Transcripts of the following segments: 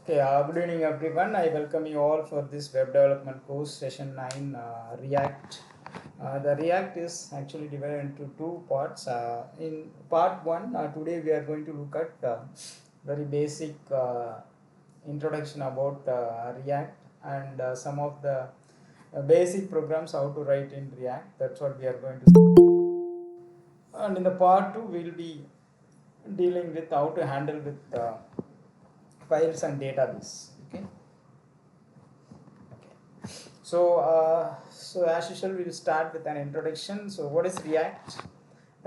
Okay, good evening everyone. I welcome you all for this web development course session 9 React. The React is actually divided into two parts. In part 1, today we are going to look at very basic introduction about React and some of the basic programs how to write in React. That's what we are going to see. And in the part 2, we will be dealing with how to handle with files and database. Okay. So as usual, we'll start with an introduction. So what is React?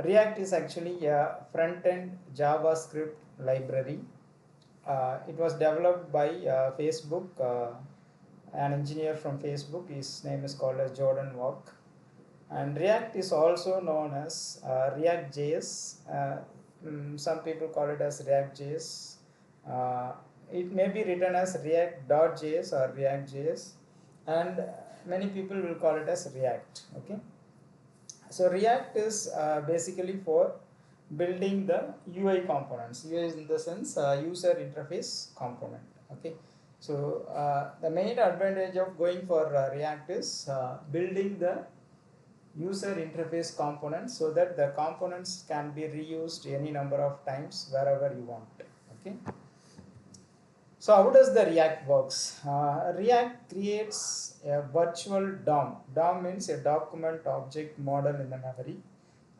React is actually a front-end JavaScript library. It was developed by Facebook. An engineer from Facebook. His name is called as Jordan Walk. And React is also known as React.js. Some people call it as React.js. It may be written as React.js or React.js, and many people will call it as React. Okay, so React is basically for building the UI components. UI is in the sense user interface component. Okay, so the main advantage of going for React is building the user interface components so that the components can be reused any number of times wherever you want. Okay, so how does the React works? React creates a virtual DOM. DOM means a document object model in the memory.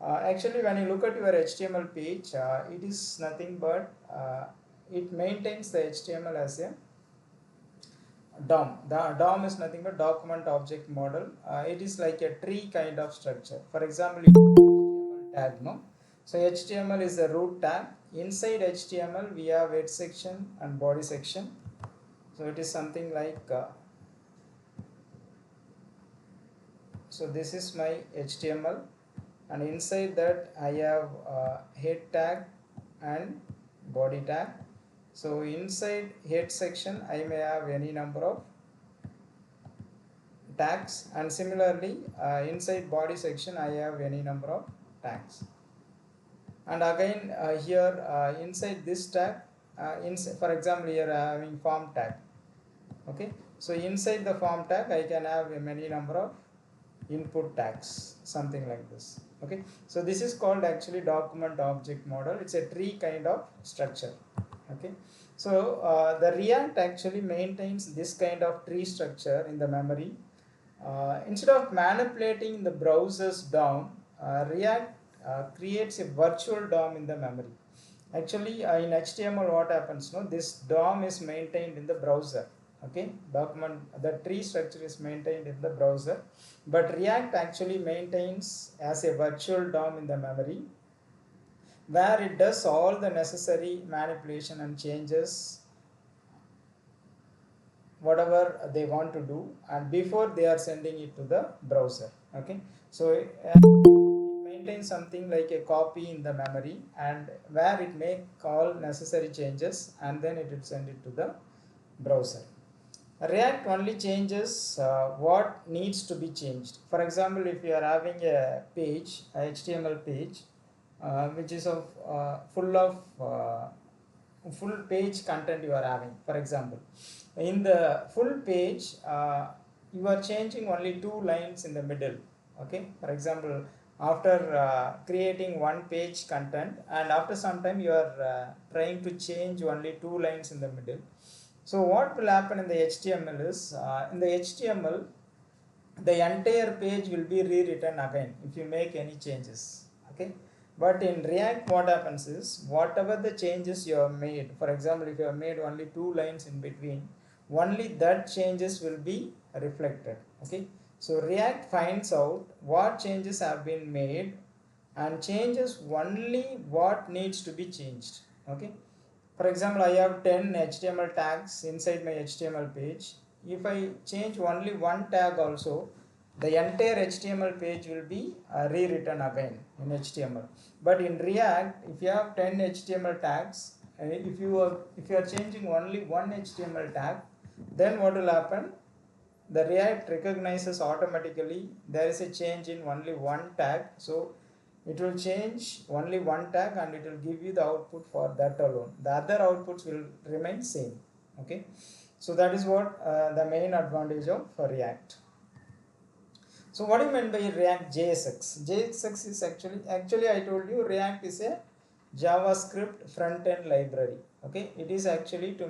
Actually, when you look at your HTML page, it is nothing but it maintains the HTML as a DOM. The DOM is nothing but document object model. It is like a tree kind of structure. For example, HTML tag, no? So HTML is the root tag. Inside HTML, we have head section and body section. So it is something like so this is my HTML, and inside that I have head tag and body tag. So inside head section I may have any number of tags, and similarly inside body section I have any number of tags. And again here inside this tag, for example here I am having form tag. Okay, so inside the form tag I can have many number of input tags, something like this. Okay, so this is called actually document object model. It's a tree kind of structure. Okay, so the React actually maintains this kind of tree structure in the memory. Instead of manipulating the browser's DOM, React creates a virtual DOM in the memory. Actually in HTML what happens, no, this DOM is maintained in the browser. Okay, document, the tree structure is maintained in the browser, but React actually maintains as a virtual DOM in the memory, where it does all the necessary manipulation and changes whatever they want to do, and before they are sending it to the browser. Okay, so it maintains something like a copy in the memory, and where it make all necessary changes and then it will send it to the browser. React only changes what needs to be changed. For example, if you are having a page, a HTML page, which is of full of full page content you are having. For example, in the full page, you are changing only 2 lines in the middle. Okay, for example, after creating one page content, and after some time you are trying to change only 2 lines in the middle. So what will happen in the HTML is, in the HTML, the entire page will be rewritten again if you make any changes. Okay, but in React what happens is, whatever the changes you have made, for example if you have made only 2 lines in between, only that changes will be reflected. Okay, so React finds out what changes have been made and changes only what needs to be changed. Okay, for example, I have 10 HTML tags inside my HTML page. If I change only one tag also, the entire HTML page will be rewritten again in HTML. But in React, if you have 10 HTML tags, if you are changing only one HTML tag, then what will happen? The React recognizes automatically there is a change in only one tag, so it will change only one tag and it will give you the output for that alone. The other outputs will remain same. Okay, so that is what the main advantage of React. So what do you mean by React JSX? JSX is actually I told you React is a JavaScript front-end library. Okay, it is actually to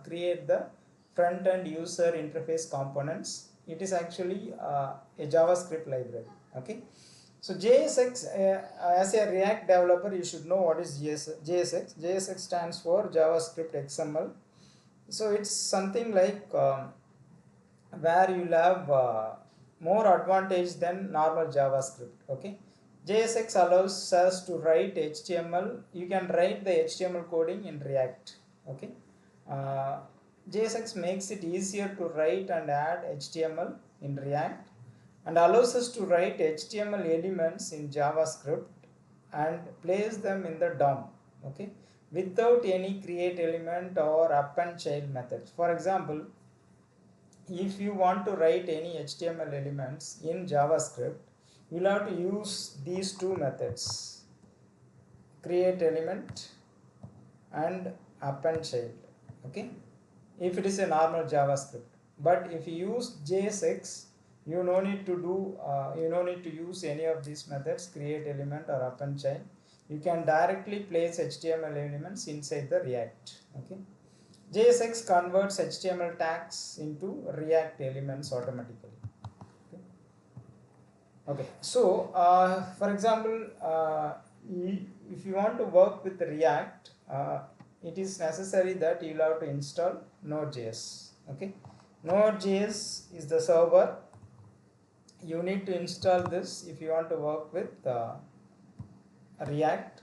create the front-end user interface components. It is actually a JavaScript library. Okay, so JSX, as a React developer, you should know what is JSX. JSX stands for JavaScript XML. So it's something like where you'll have more advantage than normal JavaScript. Okay, JSX allows us to write HTML. You can write the HTML coding in React. Okay, uh, JSX makes it easier to write and add HTML in React, and allows us to write HTML elements in JavaScript and place them in the DOM. Okay, without any create element or append child methods. For example, if you want to write any HTML elements in JavaScript, you'll have to use these two methods, create element and append child. Okay, if it is a normal JavaScript. But if you use JSX, you no need to use any of these methods, create element or append child. You can directly place HTML elements inside the React. Okay, JSX converts HTML tags into React elements automatically. Okay, so for example, if you want to work with React, it is necessary that you will have to install Node.js. Okay, Node.js is the server. You need to install this if you want to work with React.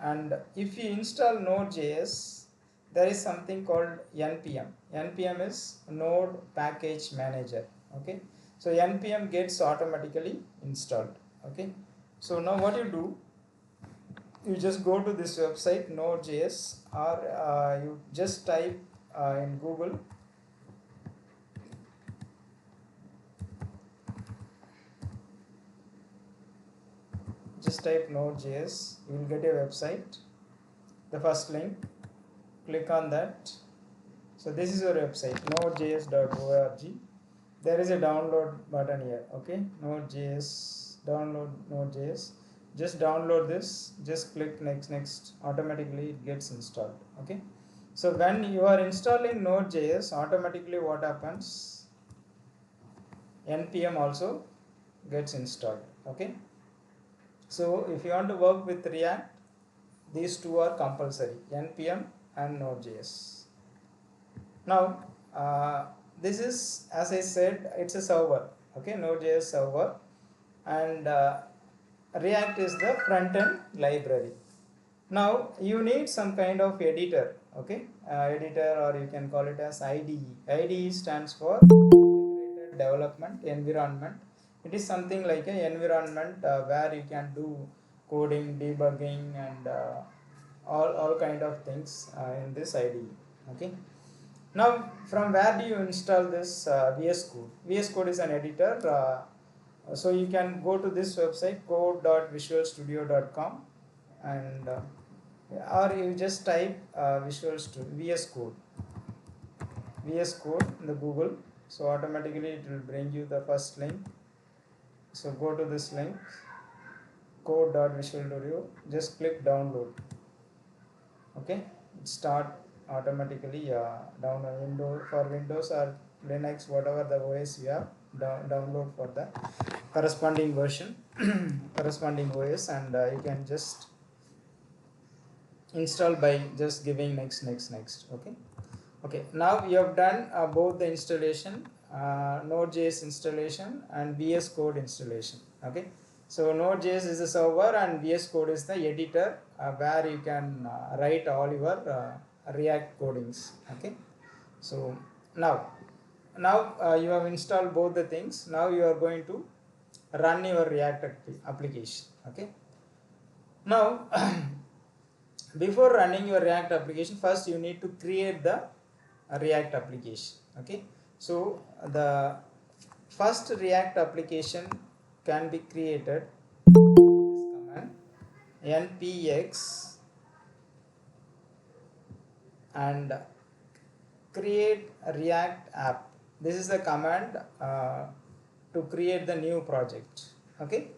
And if you install Node.js, there is something called npm. Npm is Node Package Manager. Okay, so npm gets automatically installed. Okay, so now what you do, you just go to this website Node.js, or you just type in Google just type Node.js, you will get a website. The first link, click on that. So this is your website, nodejs.org. There is a download button here. Okay, Node.js, download Node.js. Just download this, just click next, automatically it gets installed. Okay, so when you are installing Node.js, automatically what happens, npm also gets installed. Okay, so if you want to work with React, these two are compulsory, npm and Node.js. Now this is, as I said, it's a server. Okay, Node.js server, and React is the front end library. Now you need some kind of editor. Okay, editor, or you can call it as IDE. IDE stands for Integrated Development Environment. It is something like an environment where you can do coding, debugging, and all kind of things in this IDE. Okay, now from where do you install this VS Code? VS Code is an editor. So you can go to this website, code.visualstudio.com, and or you just type VS Code in the Google. So automatically it will bring you the first link. So go to this link, code.visualstudio, just click download. Okay, start automatically download for Windows or Linux, whatever the OS you have, download for the corresponding version corresponding OS, and you can just install by just giving next. Okay, now you have done both the installation, Node.js installation and VS Code installation. Okay, so Node.js is a server and VS Code is the editor where you can write all your React codings. Okay, so now you have installed both the things. Now you are going to run your React application. Okay, now before running your React application, first you need to create the React application. Okay, so the first React application can be created this command npx and create a React app. This is the command to create the new project. Okay,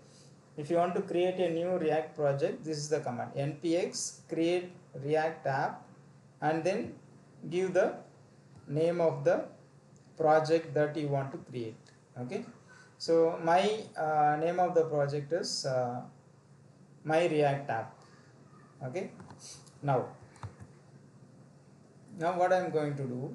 if you want to create a new React project, this is the command npx create React app, and then give the name of the project that you want to create. Okay, so my name of the project is my React app. Okay, now what I'm going to do,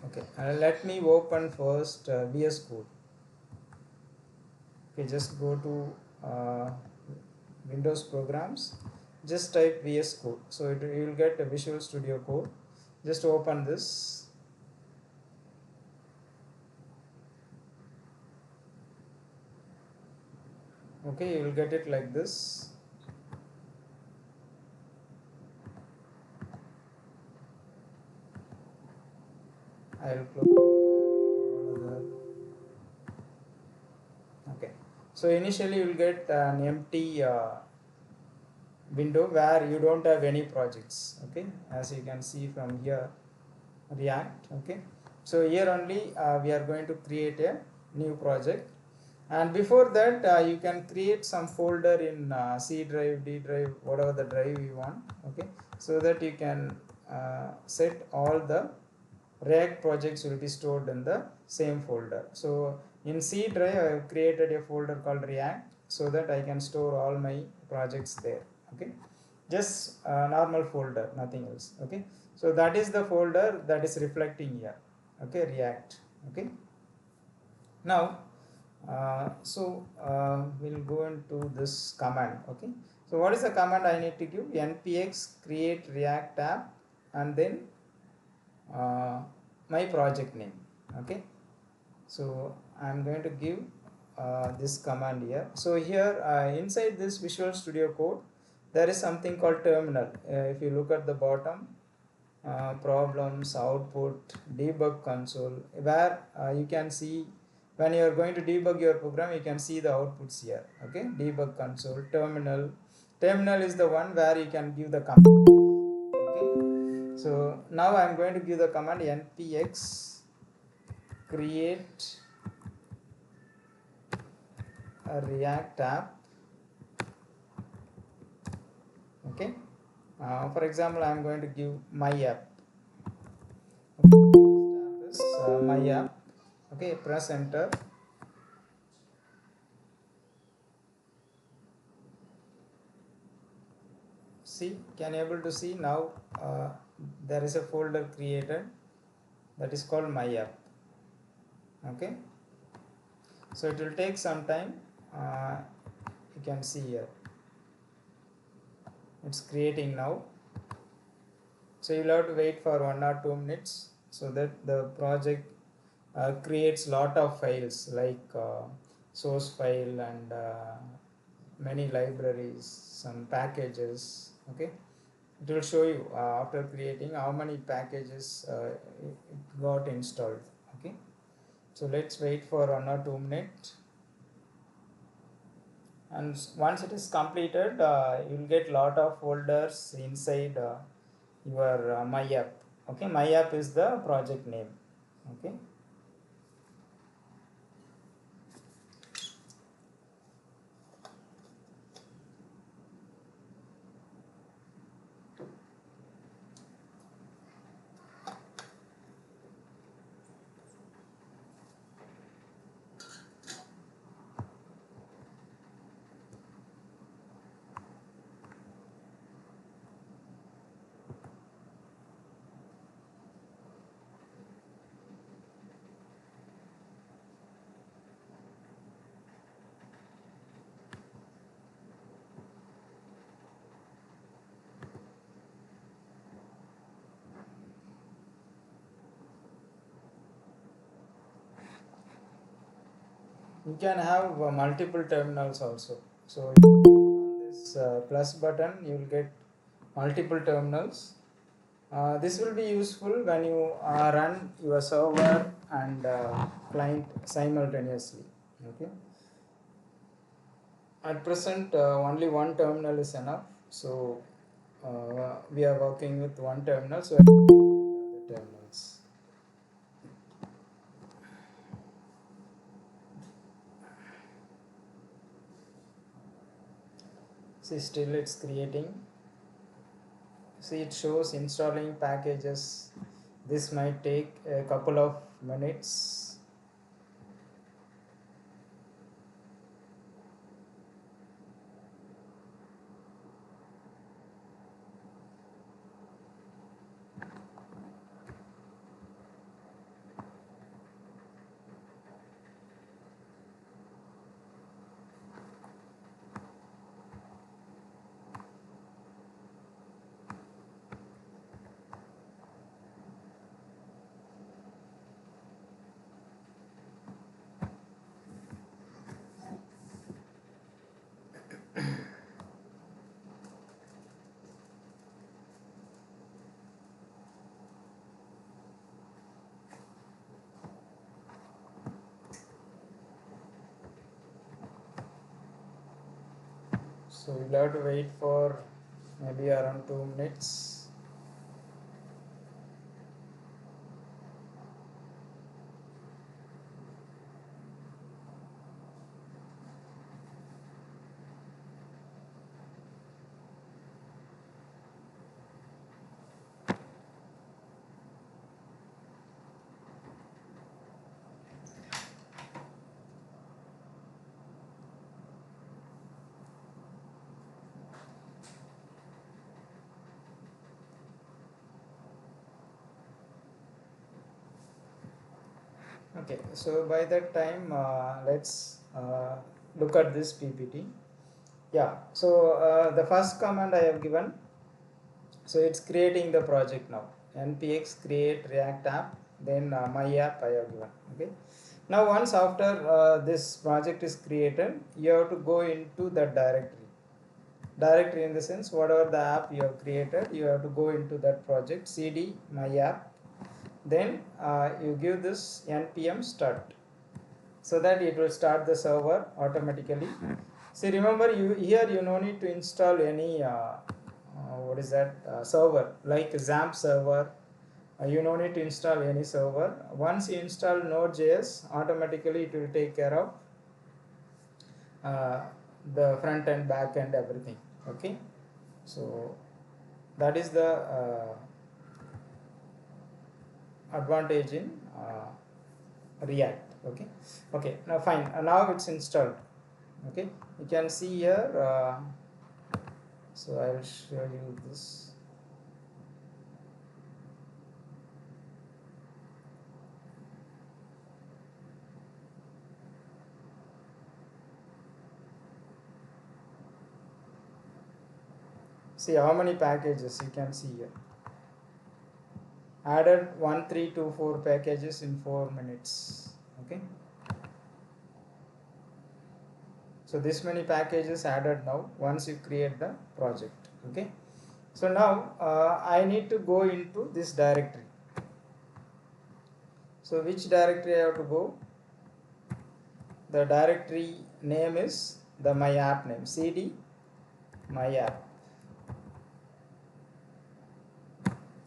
okay, let me open first VS Code. Okay, just go to Windows programs, just type VS Code, so you will get a Visual Studio Code. Just open this. Okay, you will get it like this. I will close. Okay, so initially you will get an empty window where you don't have any projects. Okay, as you can see from here, React. Okay, so here only we are going to create a new project, and before that you can create some folder in C drive, D drive, whatever the drive you want. Okay, so that you can set all the React projects will be stored in the same folder. So in C drive I have created a folder called React, so that I can store all my projects there. Okay, just a normal folder, nothing else. Okay, so that is the folder that is reflecting here. Okay, React. Okay, now we'll go into this command. Okay, so what is the command I need to give? Npx create React app, and then my project name. Okay, so I'm going to give this command here. So here inside this Visual Studio Code, there is something called terminal. If you look at the bottom, problems, output, debug console, where you can see when you are going to debug your program, you can see the outputs here. Okay, debug console, terminal. Terminal is the one where you can give the command. Okay, so now I am going to give the command npx create a React app. Okay, for example, I am going to give my app. Okay, this my app. Okay, press enter. See, can you able to see now? There is a folder created that is called my app. Okay, so it will take some time. You can see here it's creating now, so you'll have to wait for 1 or 2 minutes so that the project creates lot of files like source file and many libraries, some packages. Okay, it will show you after creating how many packages it got installed. Okay, so let's wait for 1 or 2 minutes, and once it is completed you will get lot of folders inside your my app. Okay, my app is the project name. Okay, you can have multiple terminals also. So if you click on this plus button, you will get multiple terminals. This will be useful when you run your server and client simultaneously. Okay, at present only one terminal is enough, so we are working with one terminal, so I will the other terminals. See, still it's creating. See, it shows installing packages. This might take a couple of minutes. So we'll have to wait for maybe around 2 minutes. Okay, so by that time, let's look at this PPT. Yeah, so the first command I have given, so it's creating the project now. Npx create React app, then my app I have given. Okay. Now once after this project is created, you have to go into the directory. Directory in the sense whatever the app you have created, you have to go into that project cd my app. Then you give this npm start, so that it will start the server automatically. See, remember, you here you no need to install any what is that server like XAMPP server. You no need to install any server. Once you install Node.js, automatically it will take care of the front end, back end, everything. Okay, so that is the advantage in React. Okay, okay, now fine. Now it's installed. Okay, you can see here. So I will show you this. See how many packages you can see here. Added 1324 packages in 4 minutes. Okay, so this many packages added now once you create the project. Okay, so now I need to go into this directory. So which directory I have to go? The directory name is the my app name, cd my app.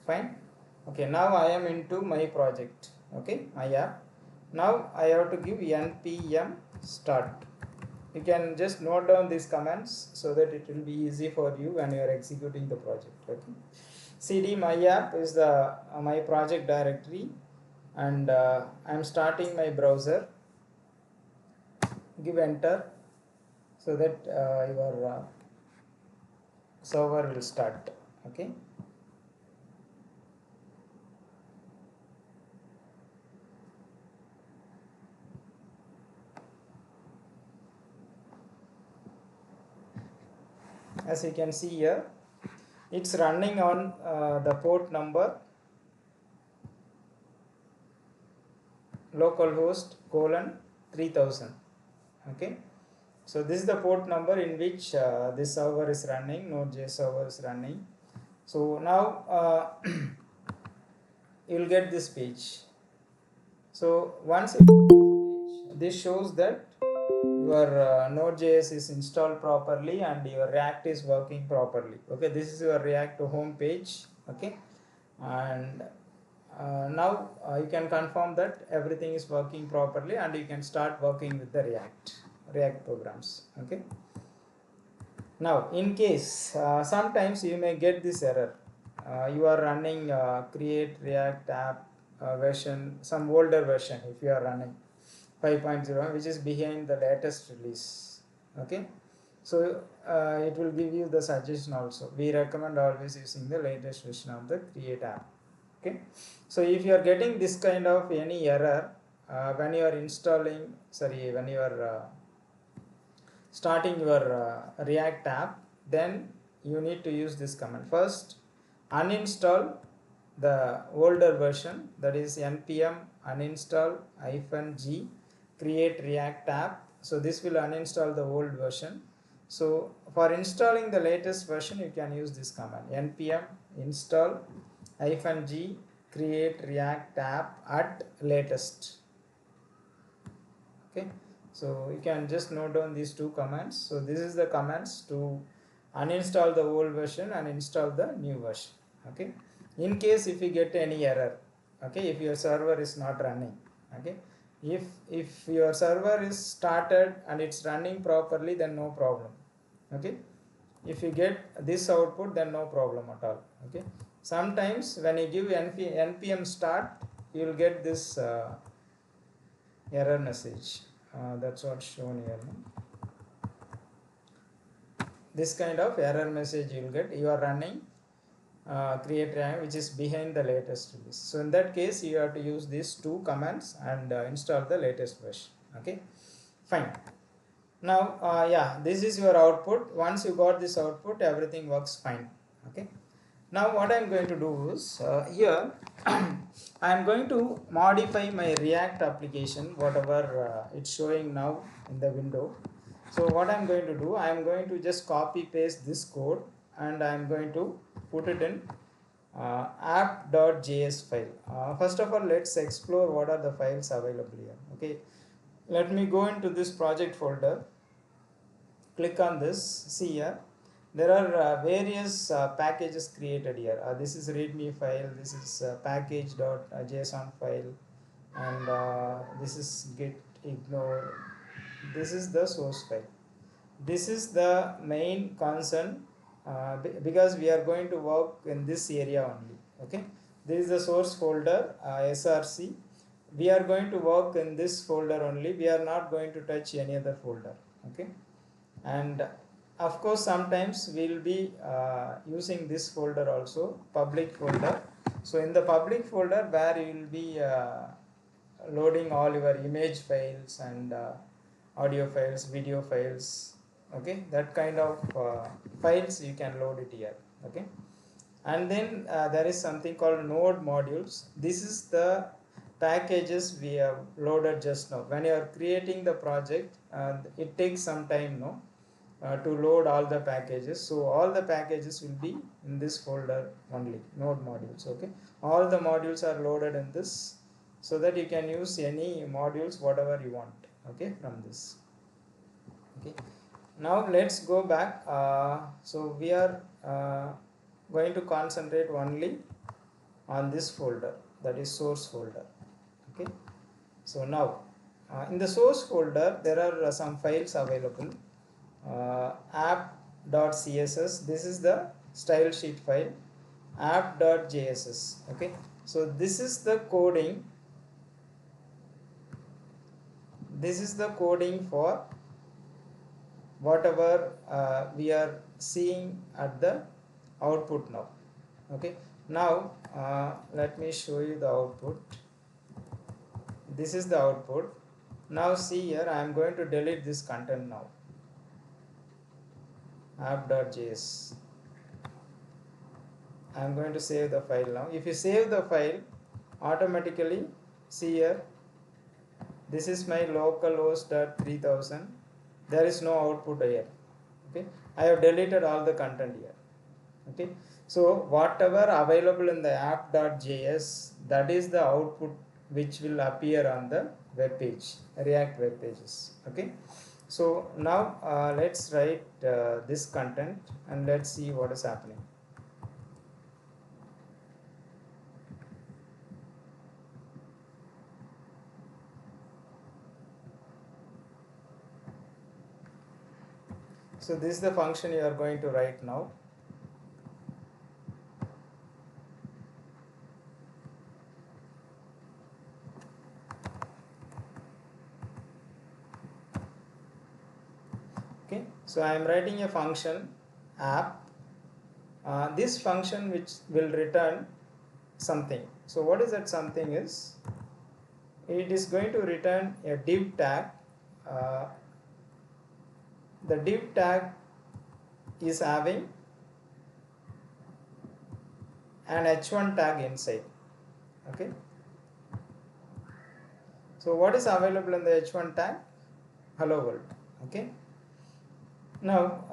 Fine. Okay, now I am into my project. Okay, my app. Now I have to give npm start. You can just note down these commands so that it will be easy for you when you are executing the project. Okay, cd my app is the my project directory, and I am starting my browser. Give enter so that your server will start. Okay, as you can see here, it's running on the port number localhost colon 3000. Okay, so this is the port number in which this server is running, Node.js server is running. So now you will get this page. So once this shows that your Node.js is installed properly and your React is working properly. Okay, this is your React home page. Okay, and now you can confirm that everything is working properly and you can start working with the React programs. Okay. Now, in case sometimes you may get this error, you are running create React app version, some older version if you are running 5.0, which is behind the latest release. Okay, so it will give you the suggestion also. We recommend always using the latest version of the create app. Okay, so if you are getting this kind of any error when you are installing, sorry, when you are starting your React app, then you need to use this command. First, uninstall the older version, that is npm uninstall -g create React app. So this will uninstall the old version. So for installing the latest version, you can use this command npm install -g create React app at latest. Okay, so you can just note down these two commands. So this is the commands to uninstall the old version and install the new version. Okay, in case if you get any error, okay, if your server is not running, okay, if your server is started and it's running properly, then no problem. Okay, if you get this output, then no problem at all. Okay, sometimes when you give npm start, you will get this error message. That's what's shown here. This kind of error message you will get. You are running create React, which is behind the latest release. So in that case, you have to use these two commands and install the latest version. Okay, fine. Now, yeah, this is your output. Once you got this output, everything works fine. Okay. Now what I am going to do is here I am going to modify my React application, whatever it's showing now in the window. So what I am going to do, I am going to just copy paste this code and I am going to put it in app.js file. First of all, let's explore what are the files available here. Okay, let me go into this project folder, click on this, see here there are various packages created here. This is readme file, this is package.json file, and this is git ignore, this is the source file. This is the main concern because we are going to work in this area only. Okay, this is the source folder src. We are going to work in this folder only, we are not going to touch any other folder. Okay, and of course sometimes we will be using this folder also, public folder. So in the public folder where you will be loading all your image files and audio files, video files. Okay, that kind of files you can load it here. Okay, and then there is something called node modules. This is the packages we have loaded just now. When you are creating the project, it takes some time, no, to load all the packages. So all the packages will be in this folder only, node modules. Okay, all the modules are loaded in this, so that you can use any modules whatever you want. Okay, from this. Okay, now let's go back. So we are going to concentrate only on this folder, that is source folder. Okay, so now in the source folder there are some files available. App.css, this is the style sheet file. App.jss. Okay, so this is the coding, this is the coding for whatever we are seeing at the output now. Okay, now let me show you the output. This is the output. Now see here, I am going to delete this content now. App.js. I am going to save the file now. If you save the file, automatically see here, this is my localhost at 3000. There is no output here. Okay, I have deleted all the content here. Okay, so whatever available in the app.js, that is the output which will appear on the web page, React web pages. Okay, So now let's write this content and let's see what is happening. So this is the function you are going to write now. Okay, so I am writing a function app. This function which will return something. So what is that something is? It is going to return a div tag. Uh, the div tag is having an h1 tag inside. Okay. So what is available in the h1 tag? Hello world. Okay. Now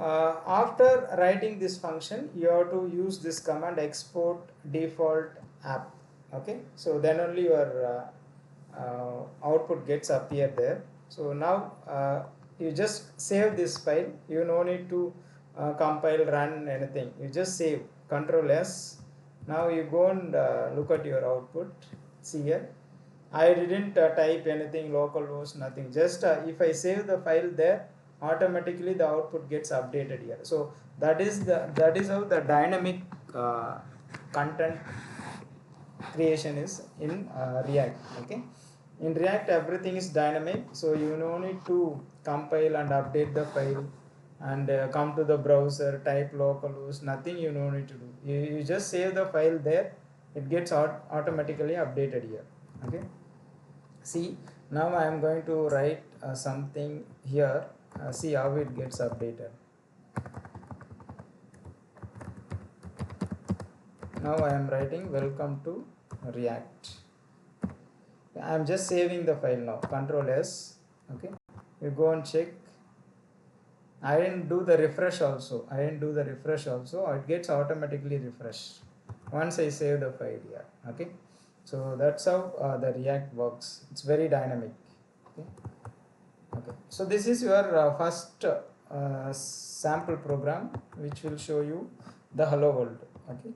after writing this function, you have to use this command export default app. Okay. So then only your output gets appear there. So now you just save this file. You no need to compile, run anything. You just save. Control S. Now you go and look at your output. See here. I didn't type anything localhost, nothing. Just if I save the file there, automatically the output gets updated here. So that is how the dynamic content creation is in React. Okay. In React, everything is dynamic, so you no need to compile and update the file and come to the browser, type localhost, nothing you no need to do. You just save the file there, it gets automatically updated here. Okay. See, now I am going to write something here. See how it gets updated. Now I am writing welcome to React. I am just saving the file now. Control S. Okay. You go and check. I didn't do the refresh also. It gets automatically refreshed once I save the file here. Okay. So that's how the React works. It's very dynamic. Okay. Okay. So this is your first sample program which will show you the hello world. Okay.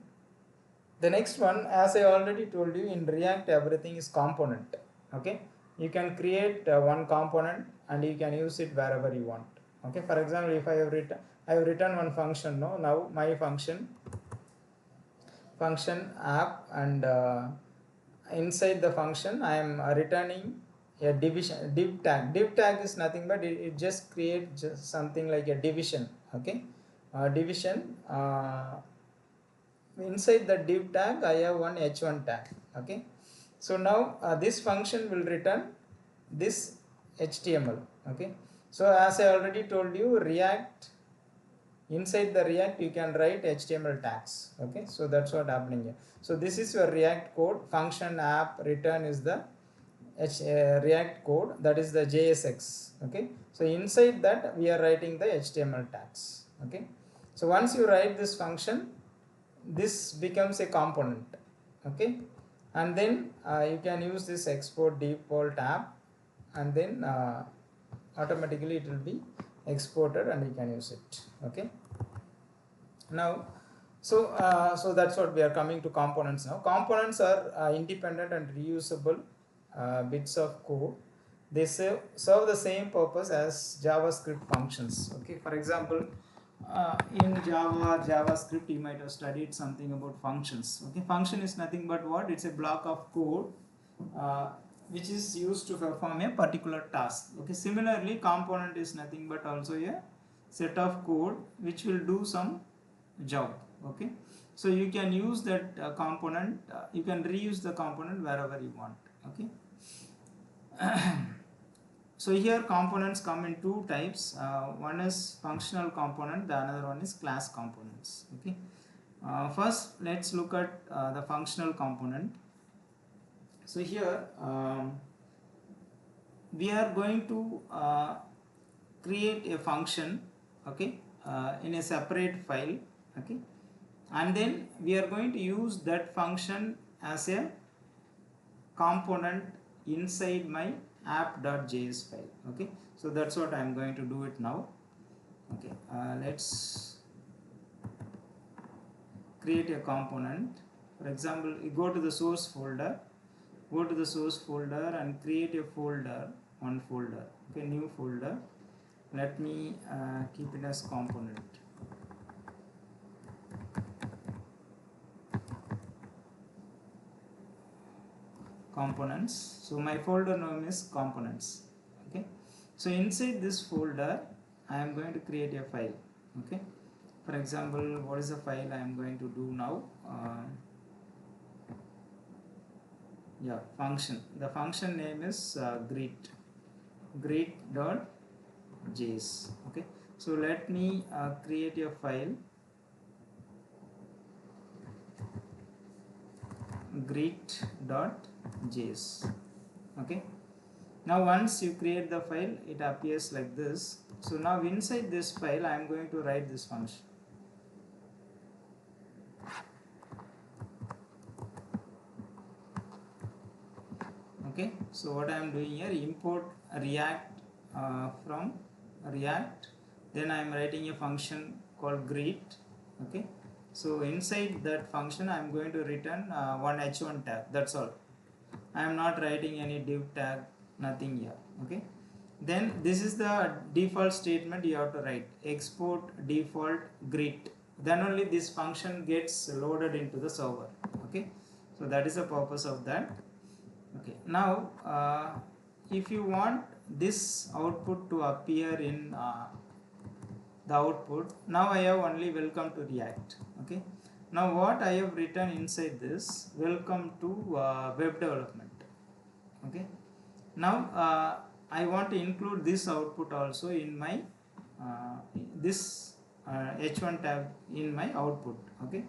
The next one, as I already told you, in React everything is component. Okay. You can create one component and you can use it wherever you want. Okay. For example, if I have written one function. No, now my function app, and inside the function I am returning a div tag. Div tag is nothing but it just creates just something like a division. Okay. Division. Inside the div tag I have one h1 tag. Okay. So now this function will return this HTML. Okay. So as I already told you, React, inside the React you can write HTML tags. Okay. So that's what happening here. So this is your React code. Function app return is the React code, that is the JSX. Okay. So inside that we are writing the HTML tags. Okay. So once you write this function, this becomes a component. Okay. And then you can use this export default app, and then automatically it will be exported and you can use it. Okay. Now so that's what we are coming to components now. Components are independent and reusable bits of code. They serve the same purpose as JavaScript functions. Okay. For example, in Java, JavaScript, you might have studied something about functions. Okay, function is nothing but what? It's a block of code which is used to perform a particular task. Okay, similarly, component is nothing but also a set of code which will do some job. Okay, so you can use that component. You can reuse the component wherever you want. Okay. So here components come in two types. One is functional component, the another one is class components. Okay. First, let's look at the functional component. So here we are going to create a function. Okay, in a separate file. Okay, and then we are going to use that function as a component inside my app.js file. Okay, so that's what I'm going to do it now. Okay, let's create a component. For example, you go to the source folder, and create a folder, one folder. Okay, new folder. Let me keep it as component. Components. So my folder name is components. Okay, so inside this folder I am going to create a file. Okay, for example, what is the file I am going to do now? Yeah, function. The function name is greet.js. Okay, so let me create a file, greet.js. Okay, now once you create the file, it appears like this. So now inside this file I am going to write this function. Okay, so what I am doing here, import React from React, then I am writing a function called greet. Okay, so inside that function I am going to return one h1 tag, that's all. I am not writing any div tag, nothing here. Okay, then this is the default statement you have to write, export default greet, then only this function gets loaded into the server. Okay, so that is the purpose of that. Okay, now if you want this output to appear in the output, now I have only welcome to React. Okay, now what I have written inside this, welcome to web development. Okay, now I want to include this output also in my this h1 tab in my output. Okay,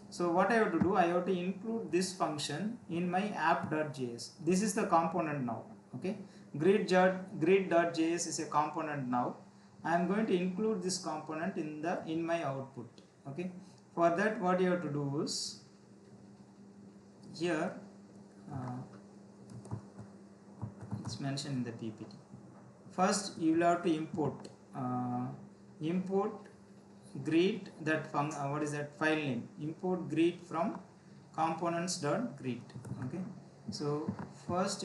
so what I have to do, I have to include this function in my app.js. This is the component now. Okay, greet.js is a component now. I am going to include this component in my output. Okay, for that what you have to do is, here it's mentioned in the PPT. First you will have to import greet, that what is that file name, import greet from components.greet. Okay, so first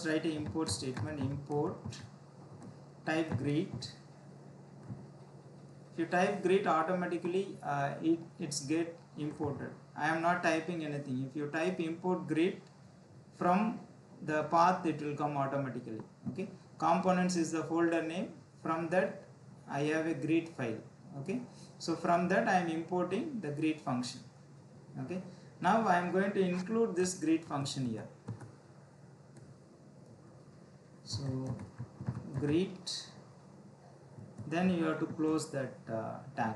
write a import statement, import type greet. If you type greet, automatically it's get imported. I am not typing anything. If you type import greet from the path, it will come automatically. Okay, components is the folder name, from that I have a greet file. Okay, so from that I am importing the greet function. Okay, now I am going to include this greet function here. So greet, then you have to close that tag.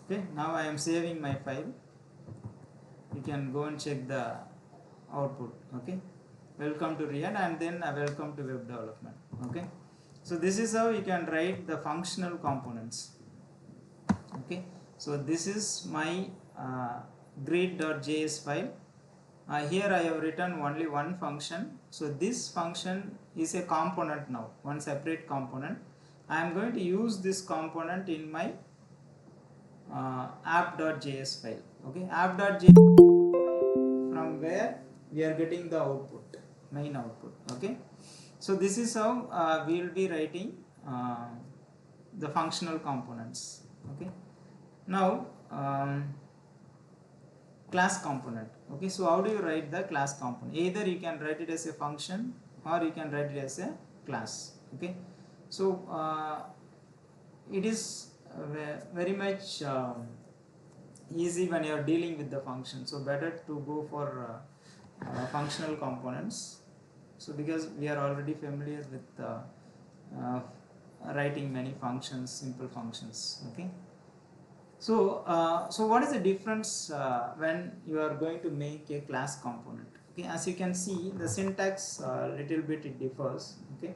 Okay, now I am saving my file. You can go and check the output. Okay, welcome to React, and then welcome to web development. Okay, so this is how you can write the functional components. Okay, so this is my greet.js file. Here I have written only one function. So this function is a component now, one separate component. I am going to use this component in my app.js file. Okay, app.js, from where we are getting the output, main output. Okay, so this is how we will be writing the functional components. Okay, now class component. Okay, so how do you write the class component? Either you can write it as a function or you can write it as a class. Okay, so it is very much easy when you are dealing with the function, so better to go for functional components. So because we are already familiar with writing many functions, simple functions. Okay, so so what is the difference when you are going to make a class component? Okay, as you can see, the syntax little bit it differs. Okay,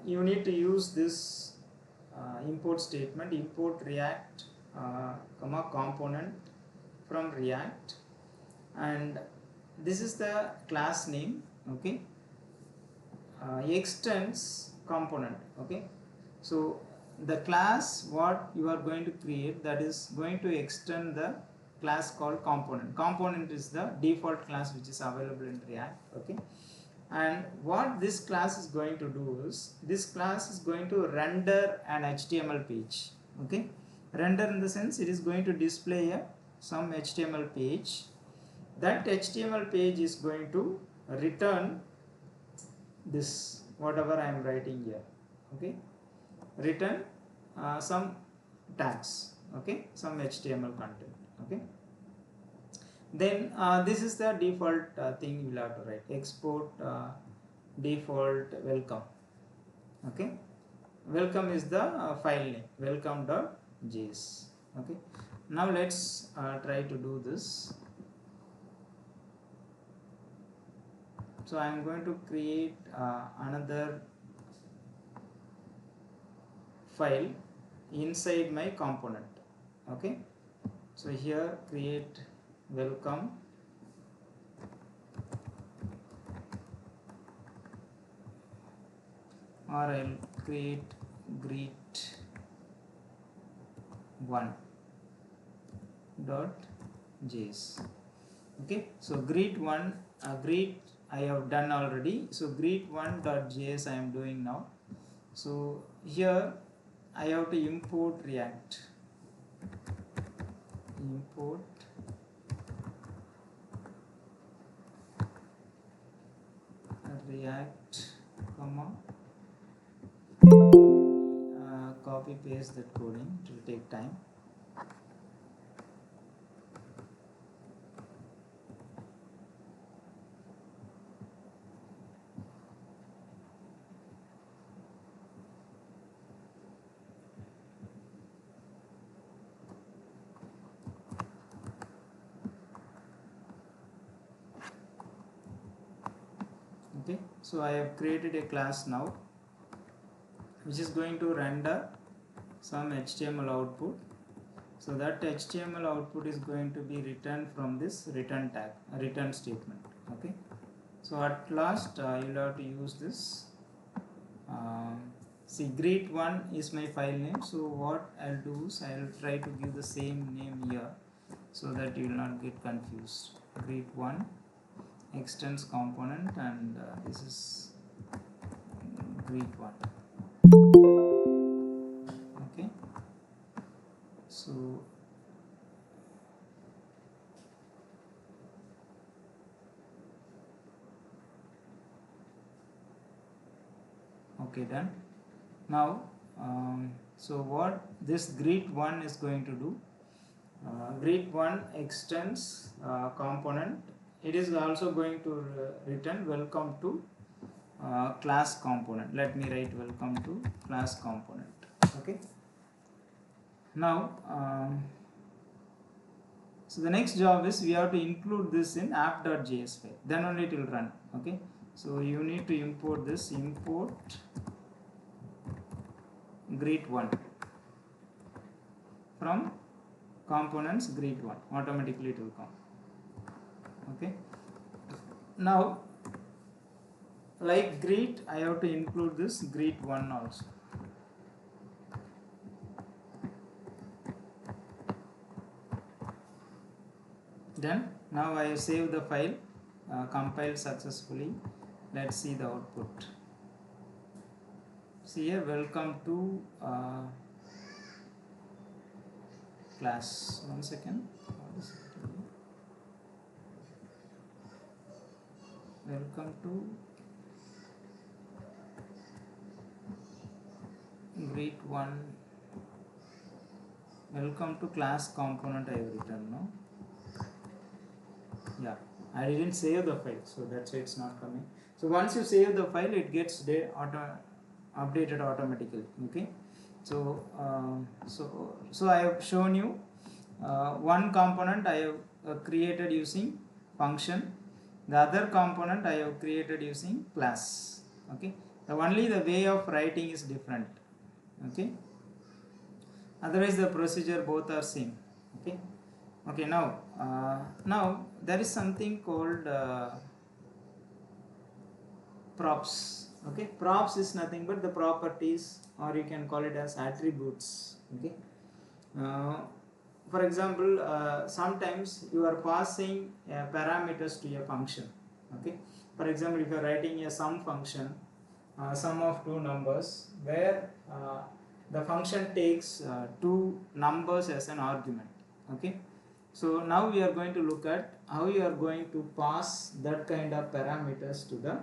you need to use this import statement, import React component from React, and this is the class name. Okay, extends component. Okay, so the class what you are going to create, that is going to extend the class called component. Component is the default class which is available in React. Okay, and what this class is going to do is, this class is going to render an HTML page. Okay, render in the sense it is going to display some HTML page. That HTML page is going to return this whatever I am writing here. Okay, return some tags. Okay, some HTML content. Okay, then this is the default thing you will have to write, export default welcome. Okay, welcome is the file name, welcome.js. okay, now let's try to do this. So I am going to create another file inside my component. Okay, so here create welcome, or I'll create greet1.js. okay, so greet1 greet I have done already, so greet1.js I am doing now. So here I have to import React, import React, comma, copy paste that coding, it will take time. Okay, so I have created a class now which is going to render some HTML output. So that HTML output is going to be returned from this return tag, return statement. Okay, so at last you'll have to use this. See, greet1 is my file name, so what I'll do is I'll try to give the same name here so that you will not get confused. Greet1 extends component, and this is greet1. Okay, so okay, done. Now so what this greet1 is going to do, greet1 extends component. It is also going to return welcome to class component. Let me write welcome to class component. Okay, now so the next job is we have to include this in app.js file, then only it will run. Okay, so you need to import this, import greet1 from components greet1, automatically it will come. Okay, now like greet, I have to include this greet1 also. Done. Now I have saved the file, compiled successfully. Let's see the output. See here, welcome to class. 1 second. Welcome to greet1. Welcome to class component I have written now. Yeah, I didn't save the file, so that's why it's not coming. So once you save the file, it gets updated automatically. Okay, so so I have shown you one component I have created using function, the other component I have created using class. Okay, only the way of writing is different. Okay, otherwise the procedure both are same. Okay, Okay, now there is something called props. Okay, props is nothing but the properties, or you can call it as attributes. Okay, uh, for example, sometimes you are passing parameters to a function. Okay, for example, if you are writing a sum function, sum of two numbers, where the function takes two numbers as an argument. Okay, so now we are going to look at how you are going to pass that kind of parameters to the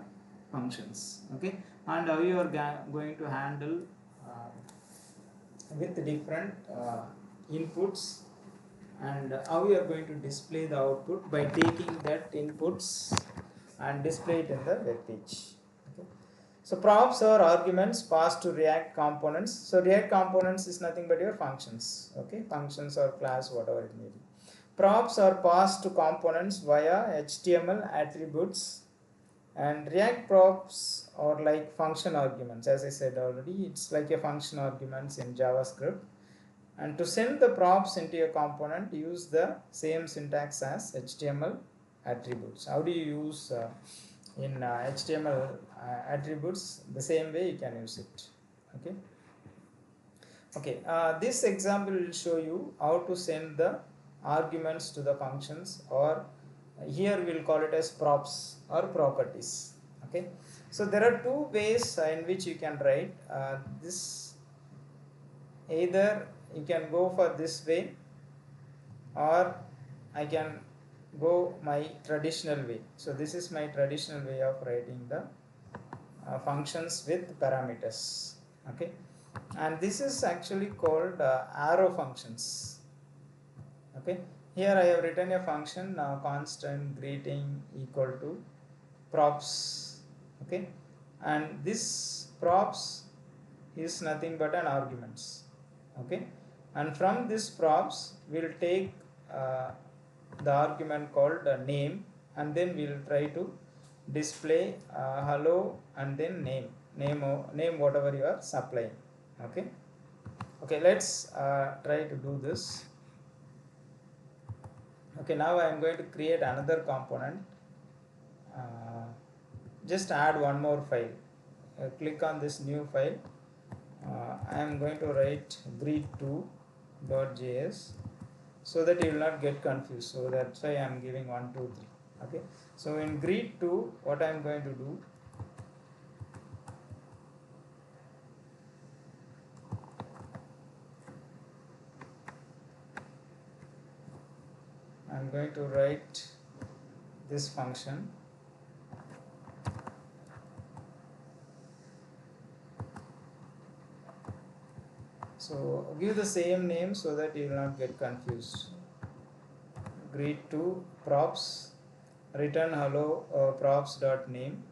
functions. Okay, and how you are going to handle with different inputs, and how you are going to display the output by taking that inputs and display it in the web page. Okay. So props are arguments passed to React components. So React components is nothing but your functions. Okay, functions or class, whatever it may be. Props are passed to components via HTML attributes, and React props are like function arguments. As I said already, it's like a function arguments in JavaScript. And to send the props into a component, use the same syntax as HTML attributes. How do you use in HTML attributes? The same way you can use it. Okay. Okay. This example will show you how to send the arguments to the functions, or here we'll call it as props or properties. Okay. So there are two ways in which you can write this. Either you can go for this way, or I can go my traditional way. So this is my traditional way of writing the functions with parameters. Okay, and this is actually called arrow functions. Okay, here I have written a function constant greeting equal to props. Okay, and this props is nothing but an arguments. Okay, and from this props we'll take the argument called name, and then we'll try to display hello and then name whatever you are supplying. Okay, okay, let's try to do this. Okay, now I am going to create another component. Just add one more file. Click on this new file. I am going to write greet2.js so that you will not get confused. So that's why I am giving 1, 2, 3. Okay. So in greet2, what I am going to do, I am going to write this function. So give the same name so that you will not get confused. Greet2 props, return hello props.name.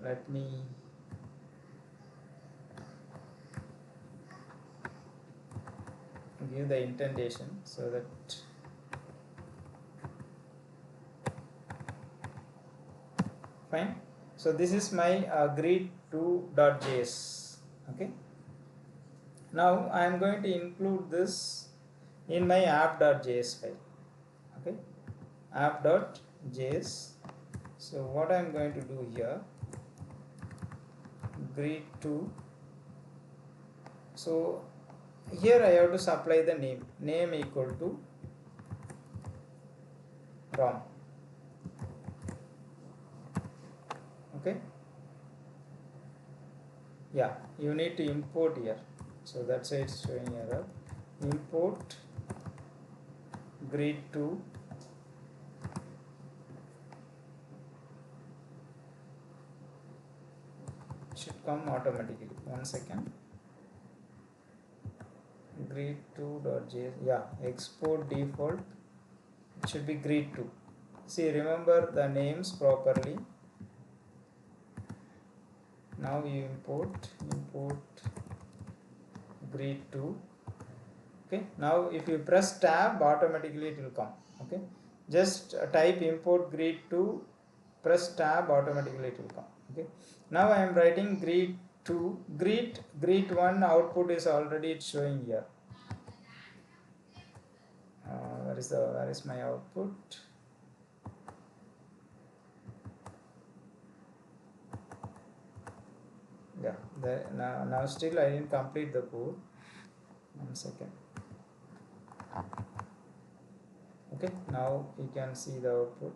Let me give the indentation so that fine. So this is my greet2.js. Okay. Now I am going to include this in my app.js file. Okay, app.js. So what I am going to do here, greet2. So here I have to supply the name equal to rom. Okay, yeah, you need to import here. So that's why it's showing error. Import greet2 should come automatically. 1 second. Greet2.js, yeah, export default, it should be greet2. See, remember the names properly. Now you import greet2. Okay, now if you press tab, automatically it will come. Okay, just type import greet2, press tab, automatically it will come. Okay, now I am writing greet2, greet1 output is already showing here. where is my output? Yeah, now still I didn't complete the code. 1 second. Okay, now you can see the output.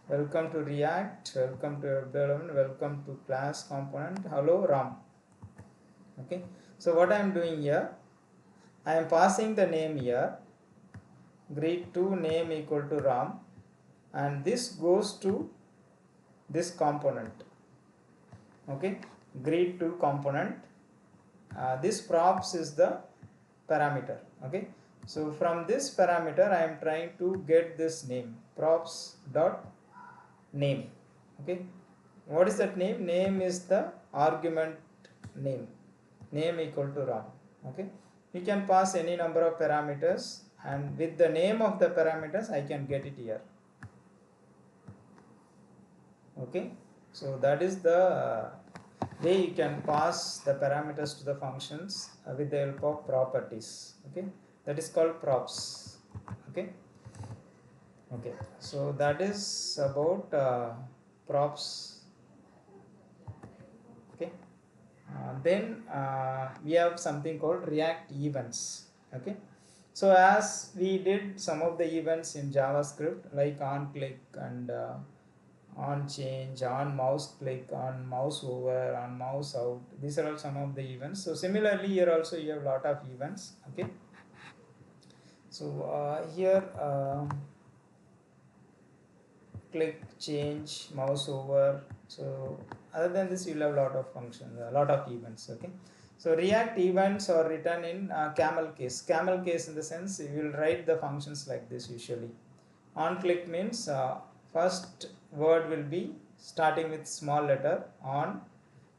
Welcome to React, welcome to web development, welcome to class component, hello Ram. Okay, so what I am doing here, I am passing the name here, greet2 name equal to Ram, and this goes to this component. Okay, greet2 component. This props is the parameter. Okay, so from this parameter I am trying to get this name, props dot name. Okay, what is that name? Name is the argument name equal to Ram. Okay, you can pass any number of parameters, and with the name of the parameters I can get it here. Okay, so that is the way you can pass the parameters to the functions with the help of properties. Okay, that is called props. Okay, so that is about props. Okay, then we have something called React events. Okay, so as we did some of the events in JavaScript, like on click and on change, on mouse click, on mouse over, on mouse out, these are all some of the events. So similarly here also you have a lot of events. Okay, so here click, change, mouse over. So other than this you will have a lot of functions, a lot of events. Okay, so React events are written in camel case in the sense you will write the functions like this usually. On click means first word will be starting with small letter, on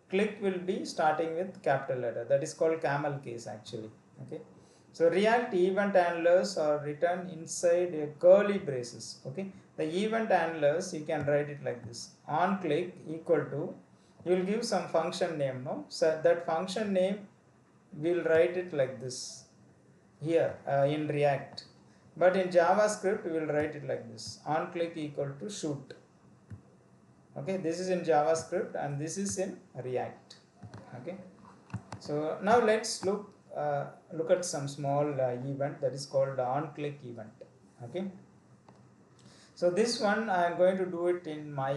click will be starting with capital letter, that is called camel case actually. Okay, so React event handlers are written inside a curly braces. Okay, the event handlers you can write it like this, on click equal to, you will give some function name, no, so that function name will write it like this here in React, but in JavaScript we will write it like this, on click equal to shoot. Okay, this is in JavaScript and this is in React. Okay, so now let's look at some small event that is called on click event. Okay, so this one I am going to do it in my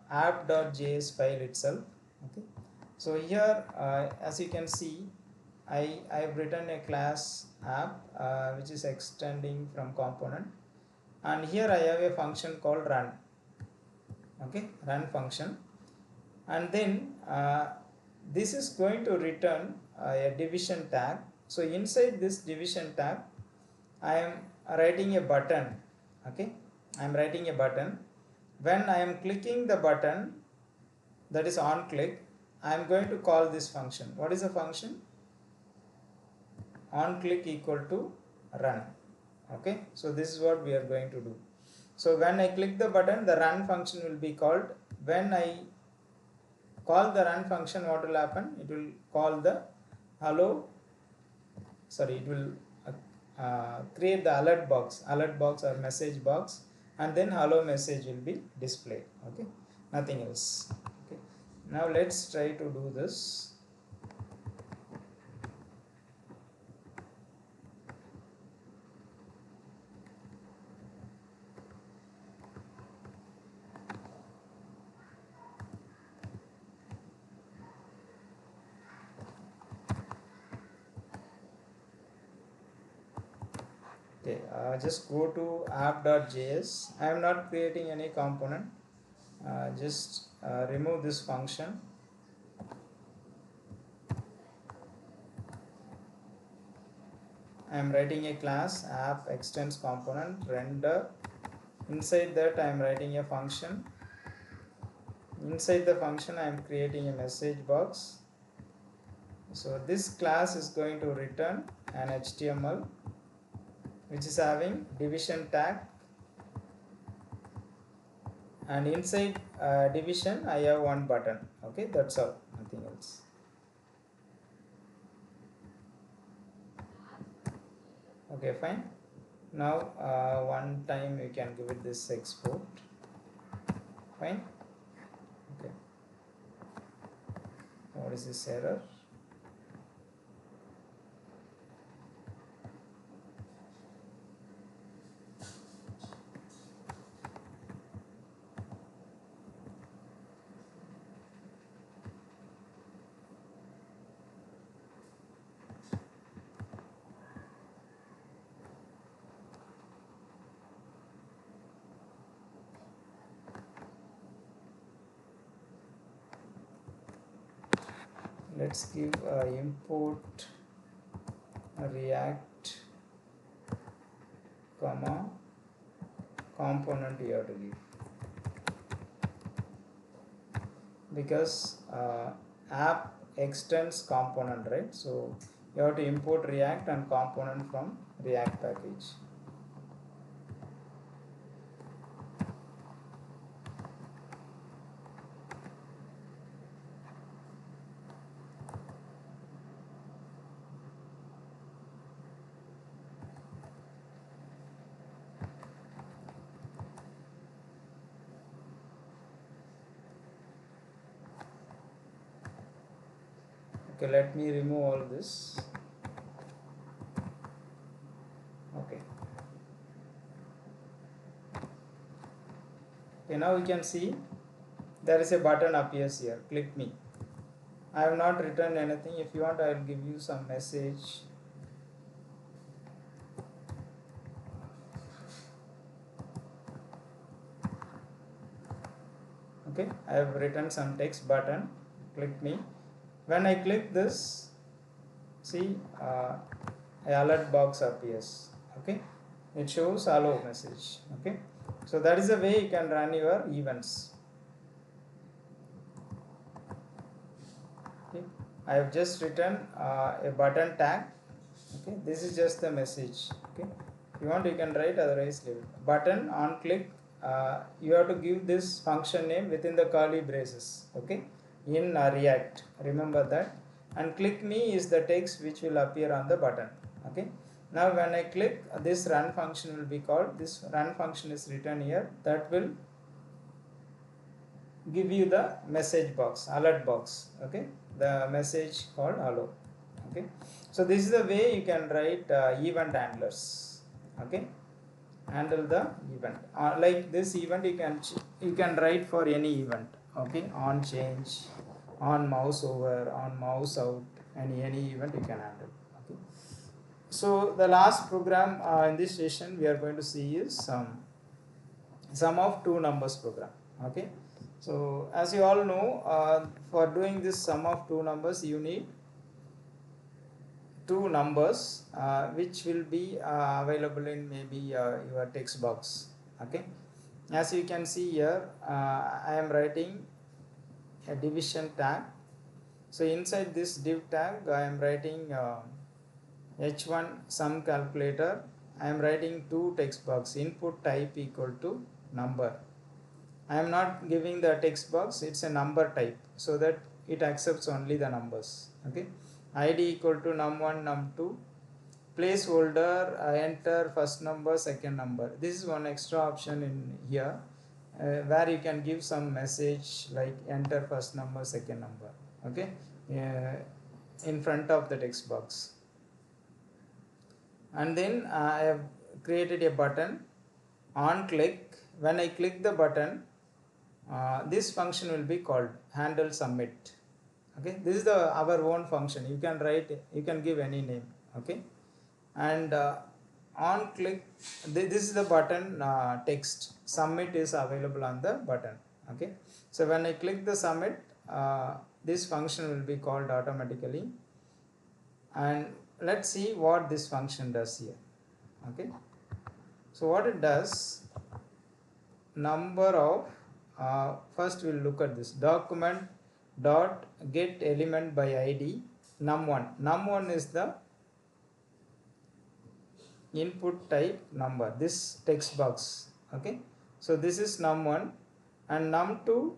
app.js file itself. Okay, so here as you can see I've written a class app which is extending from component, and here I have a function called run. Okay, run function, and then this is going to return a division tag. So inside this division tag I am writing a button. Okay, I am writing a button. When I am clicking the button, that is on click, I am going to call this function. What is the function? On click equal to run. Okay, so this is what we are going to do. So when I click the button, the run function will be called. When I call the run function, what will happen? It will call the it will create the alert box or message box, and then hello message will be displayed. Okay, nothing else. Okay, now let's try to do this. Okay, just go to app.js. I am not creating any component. Just remove this function. I am writing a class app extends component render. Inside that I am writing a function. Inside the function I am creating a message box. So this class is going to return an HTML which is having division tag, and inside division I have one button. Okay, that's all, nothing else. Okay, fine. Now one time you can give it this export. Fine. Okay. What is this error? Let's give import react comma component you have to give, because app extends component, right? So you have to import react and component from react package. Okay, let me remove all this. Okay. Okay, now you can see there is a button appears here. Click me. I have not written anything. If you want, I will give you some message. Okay, I have written some text button. Click me. When I click this, see a alert box appears. Okay, it shows hello message. Okay, so that is the way you can run your events. Okay, I have just written a button tag. Okay, this is just the message. Okay, if you want you can write, otherwise leave it. Button on click. You have to give this function name within the curly braces. Okay, in React, remember that. And click me is the text which will appear on the button. Okay, now when I click, this run function will be called. This run function is written here. That will give you the message box, alert box. Okay, the message called hello. Okay, so this is the way you can write event handlers. Okay, handle the event like this event you can write for any event. Okay, on change, on mouse over, on mouse out, any event you can handle. Okay, so the last program in this session we are going to see is sum of two numbers program. Okay, so as you all know, for doing this sum of two numbers you need two numbers which will be available in maybe your text box. Okay, as you can see here, I am writing a division tag. So inside this div tag I am writing h1 sum calculator. I am writing two text box, input type equal to number. I am not giving the text box, it's a number type, so that it accepts only the numbers. Okay, id equal to num1 num2, placeholder enter first number second number. This is one extra option in here where you can give some message like enter first number second number. Okay, in front of the text box. And then I have created a button on click. When I click the button, this function will be called handle submit. Okay, this is the our own function. You can write, you can give any name. Okay, and on click, this is the button text submit is available on the button. Okay, so when I click the submit, this function will be called automatically. And let's see what this function does here. Okay, so what it does, number of first we'll look at this document dot get element by id num1 is the input type number, this text box. Okay, so this is num1 and num2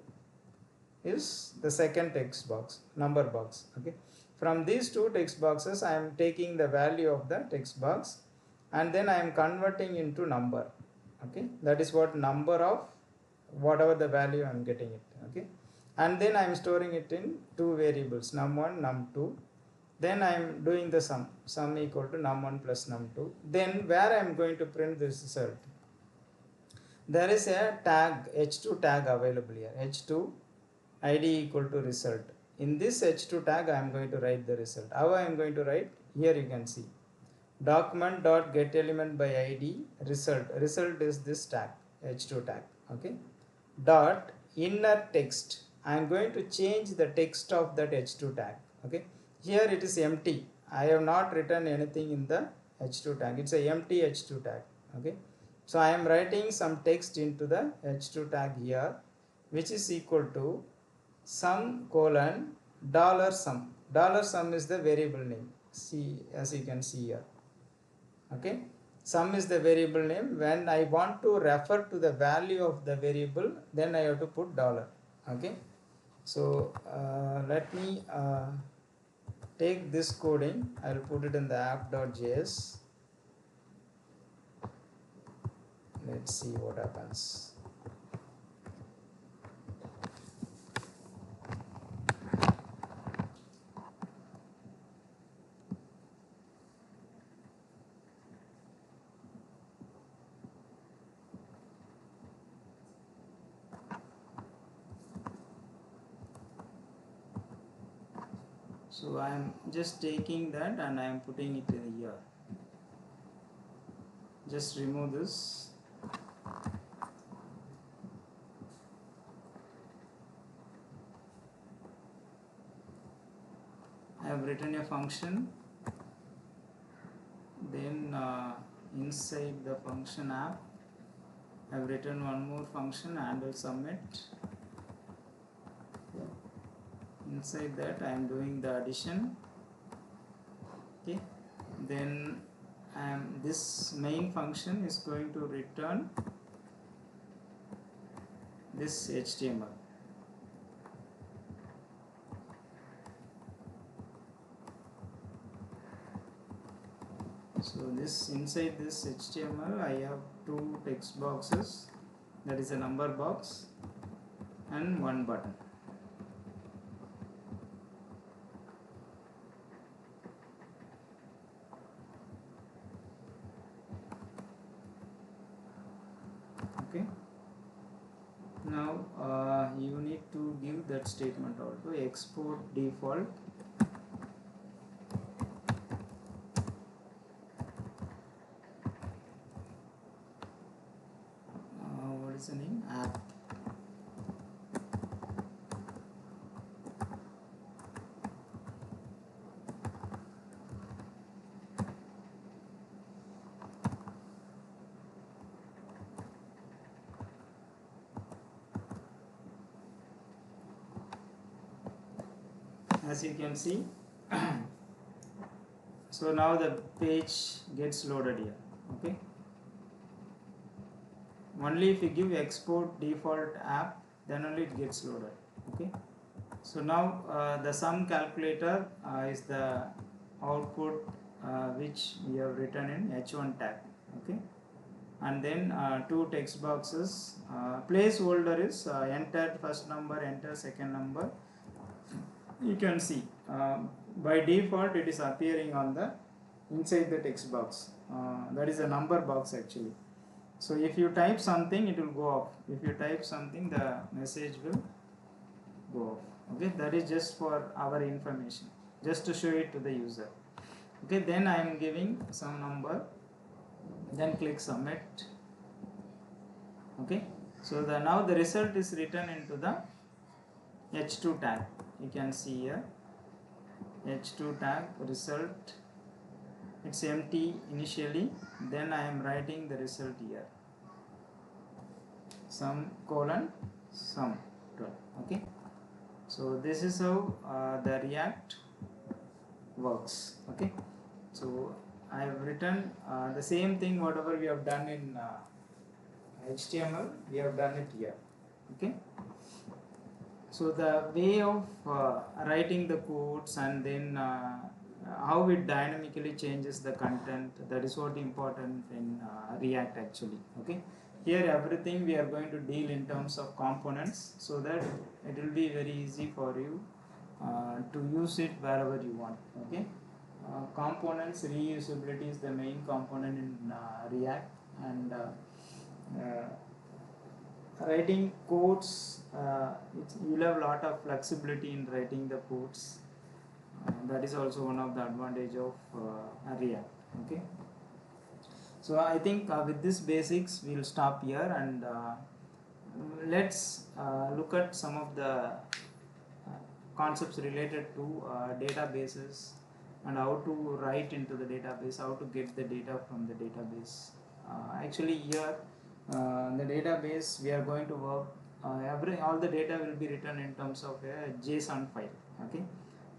is the second text box, number box. Okay, from these two text boxes I am taking the value of the text box and then I am converting into number. Okay, that is what number of whatever the value I am getting it. Okay, and then I am storing it in two variables, num1 num2. Then I am doing the sum equal to num1 plus num2. Then where I am going to print this result, there is a tag h2 tag available here, h2 id equal to result. In this h2 tag I am going to write the result. How I am going to write? Here you can see document dot get element by id result is this tag, h2 tag. Okay, dot inner text, I am going to change the text of that h2 tag. Okay, here it is empty, I have not written anything in the h2 tag, it's a empty h2 tag. Okay, so I am writing some text into the h2 tag here, which is equal to sum colon dollar sum. Dollar sum is the variable name, see, as you can see here. Okay, sum is the variable name. When I want to refer to the value of the variable, then I have to put dollar. Okay, so let me take this coding, I'll put it in the app.js. Let's see what happens. So I am just taking that and I am putting it in here. Just remove this. I have written a function, then inside the function app I have written one more function, handle submit. Inside that I am doing the addition. Okay, then this main function is going to return this HTML. So this, inside this HTML I have two text boxes, that is a number box and one button. Okay, now you need to give that statement also, export default what is the name, app. As you can see, so now the page gets loaded here. Okay, only if you give export default app, then only it gets loaded. Okay, so now the sum calculator is the output which we have written in h1 tag. Okay, and then two text boxes, placeholder is enter first number, enter second number. You can see by default it is appearing on the inside the text box, that is a number box actually. So if you type something, it will go off. If you type something, the message will go off. Okay, that is just for our information, just to show it to the user. Okay, then I am giving some number, then click submit. Okay, so now the result is written into the h2 tag. You can see here h2 tag result, it's empty initially, then I am writing the result here, sum colon sum 12. Okay, so this is how the React works. Okay, so I have written the same thing whatever we have done in HTML, we have done it here. Okay, so the way of writing the codes and then how it dynamically changes the content. That is what important in React actually. Okay, here everything we are going to deal in terms of components, so that it will be very easy for you to use it wherever you want. Okay, components reusability is the main component in React, and writing codes, you'll have a lot of flexibility in writing the codes. That is also one of the advantage of React. Okay, so I think with this basics we'll stop here, and let's look at some of the concepts related to databases and how to write into the database, how to get the data from the database. Actually here the database we are going to work, all the data will be written in terms of a JSON file. Okay,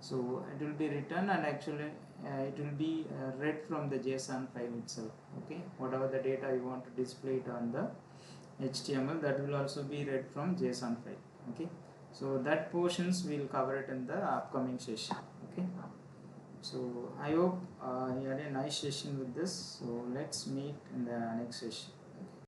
so it will be written, and actually it will be read from the JSON file itself. Okay, whatever the data you want to display it on the HTML, that will also be read from JSON file. Okay, so that portions we will cover it in the upcoming session. Okay, so I hope you had a nice session with this. So let's meet in the next session.